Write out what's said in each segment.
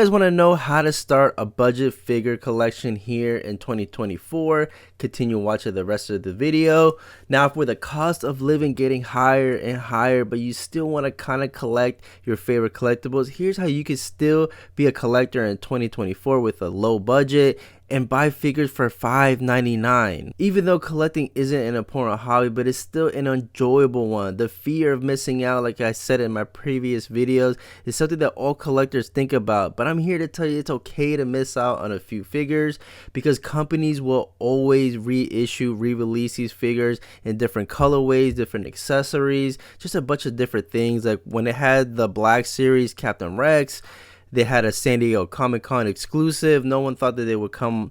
You guys want to know how to start a budget figure collection here in 2024? Continue watching the rest of the video. Now, with the cost of living getting higher and higher, but you still want to kind of collect your favorite collectibles, here's how you can still be a collector in 2024 with a low budget and buy figures for $5.99. Even though collecting isn't an important hobby, but it's still an enjoyable one. The fear of missing out, like I said in my previous videos, is something that all collectors think about. But I'm here to tell you it's okay to miss out on a few figures, because companies will always reissue, re-release these figures in different colorways, different accessories, just a bunch of different things. Like when they had the Black Series Captain Rex, they had a San Diego Comic-Con exclusive. No one thought that they would come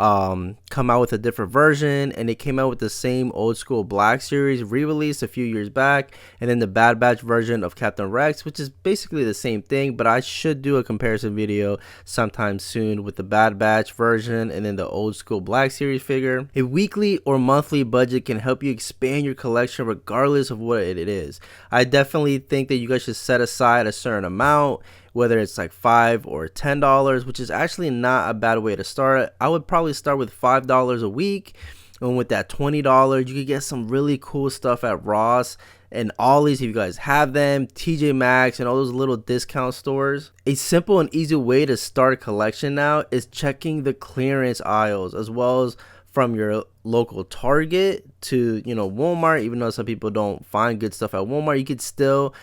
out with a different version, and they came out with the same old school Black Series re-release a few years back, and then the Bad Batch version of Captain Rex, which is basically the same thing, but I should do a comparison video sometime soon with the Bad Batch version and then the old school Black Series figure. A weekly or monthly budget can help you expand your collection regardless of what it is. I definitely think that you guys should set aside a certain amount, whether it's like $5 or $10, which is actually not a bad way to start. I would probably start with $5 a week, and with that $20, you could get some really cool stuff at Ross and Ollie's if you guys have them, TJ Maxx, and all those little discount stores. A simple and easy way to start a collection now is checking the clearance aisles, as well as from your local Target to Walmart. Even though some people don't find good stuff at Walmart, you could still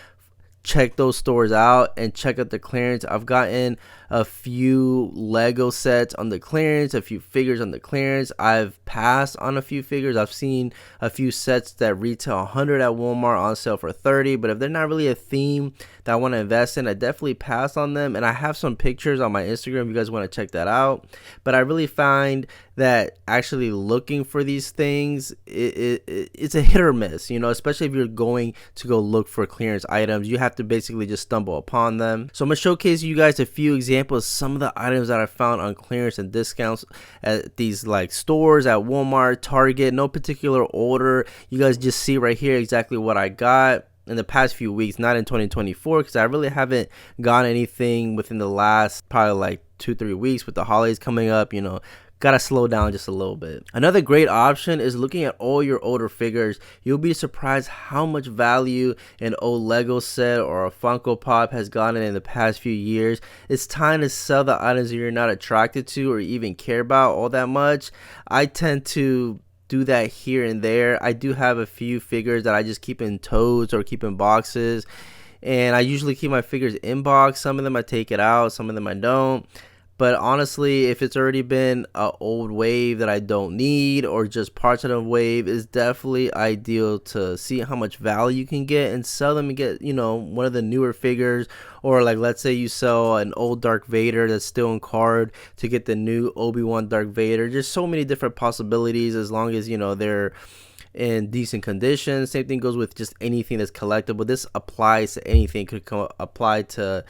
check those stores out and check out the clearance. I've gotten a few Lego sets on the clearance, a few figures on the clearance. I've passed on a few figures. I've seen a few sets that retail 100 at Walmart on sale for 30, but if they're not really a theme that I want to invest in, I definitely pass on them. And I have some pictures on my Instagram if you guys want to check that out. But I really find that actually looking for these things, it's a hit or miss, especially if you're going to go look for clearance items. You have to basically just stumble upon them. So I'm going to showcase you guys a few examples of some of the items that I found on clearance and discounts at these like stores at Walmart, Target, no particular order. You guys just see right here exactly what I got in the past few weeks, not in 2024, because I really haven't gotten anything within the last probably like 2-3 weeks with the holidays coming up. Gotta slow down just a little bit. Another great option is looking at all your older figures. You'll be surprised how much value an old Lego set or a Funko Pop has gotten in the past few years. It's time to sell the items that you're not attracted to or even care about all that much. I tend to do that here and there. I do have a few figures that I just keep in totes or keep in boxes, and I usually keep my figures in box. Some of them I take it out, some of them I don't. But honestly, if it's already been an old wave that I don't need, or just parts of the wave, is definitely ideal to see how much value you can get and sell them and get, one of the newer figures. Or like, let's say you sell an old Darth Vader that's still in card to get the new Obi-Wan Darth Vader. Just so many different possibilities, as long as, they're in decent condition. Same thing goes with just anything that's collectible. This applies to anything. It could apply to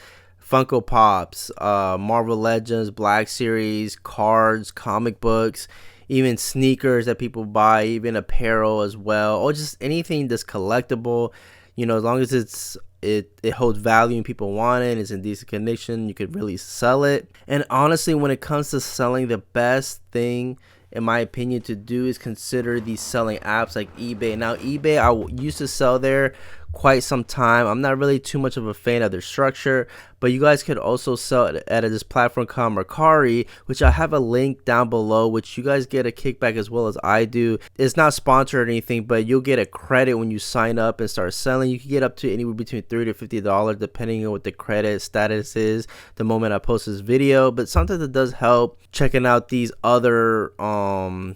Funko Pops, Marvel Legends, Black Series, cards, comic books, even sneakers that people buy, even apparel as well, or just anything that's collectible. As long as it holds value and people want it, it's in decent condition, you could really sell it. And honestly, when it comes to selling, the best thing in my opinion to do is consider these selling apps like eBay. Now eBay, I used to sell there quite some time. I'm not really too much of a fan of their structure, but you guys could also sell it at this platform called Mercari, which I have a link down below, which you guys get a kickback as well as I do. It's not sponsored or anything, but you'll get a credit when you sign up and start selling. You can get up to anywhere between $30 to $50 depending on what the credit status is the moment I post this video. But sometimes it does help checking out these other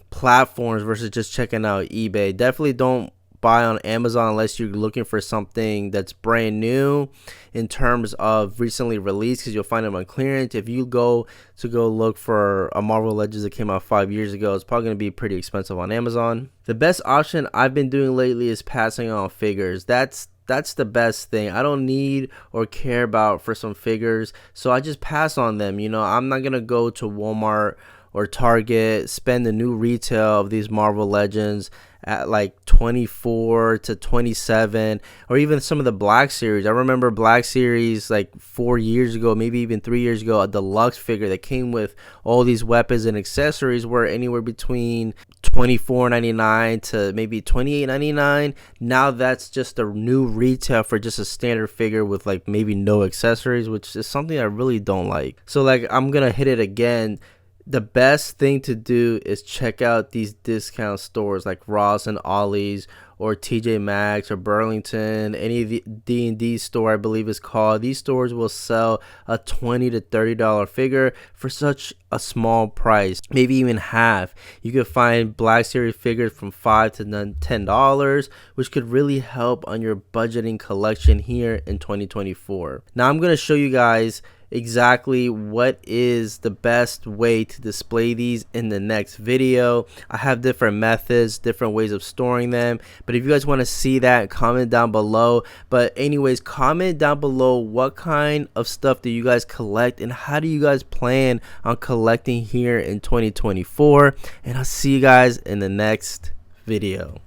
platforms versus just checking out eBay. Definitely don't buy on Amazon unless you're looking for something that's brand new in terms of recently released, because you'll find them on clearance. If you go look for a Marvel Legends that came out 5 years ago, it's probably going to be pretty expensive on Amazon. The best option I've been doing lately is passing on figures. That's the best thing. I don't need or care about for some figures, so I just pass on them. I'm not gonna go to Walmart or Target spend the new retail of these Marvel Legends at like 24 to 27, or even some of the Black Series. I remember Black Series like 4 years ago, maybe even 3 years ago, a deluxe figure that came with all these weapons and accessories were anywhere between $24.99 to maybe $28.99. Now that's just a new retail for just a standard figure with like maybe no accessories, which is something I really don't like. So like, I'm gonna hit it again. The best thing to do is check out these discount stores like Ross and Ollie's, or TJ Maxx, or Burlington, any of the D&D store I believe is called. These stores will sell a $20 to $30 figure for such a small price, maybe even half. You could find Black Series figures from $5 to $10, which could really help on your budgeting collection here in 2024. Now I'm going to show you guys exactly what is the best way to display these in the next video. I have different methods, different ways of storing them, but if you guys want to see that, comment down below. But anyways, comment down below what kind of stuff do you guys collect and how do you guys plan on collecting here in 2024, and I'll see you guys in the next video.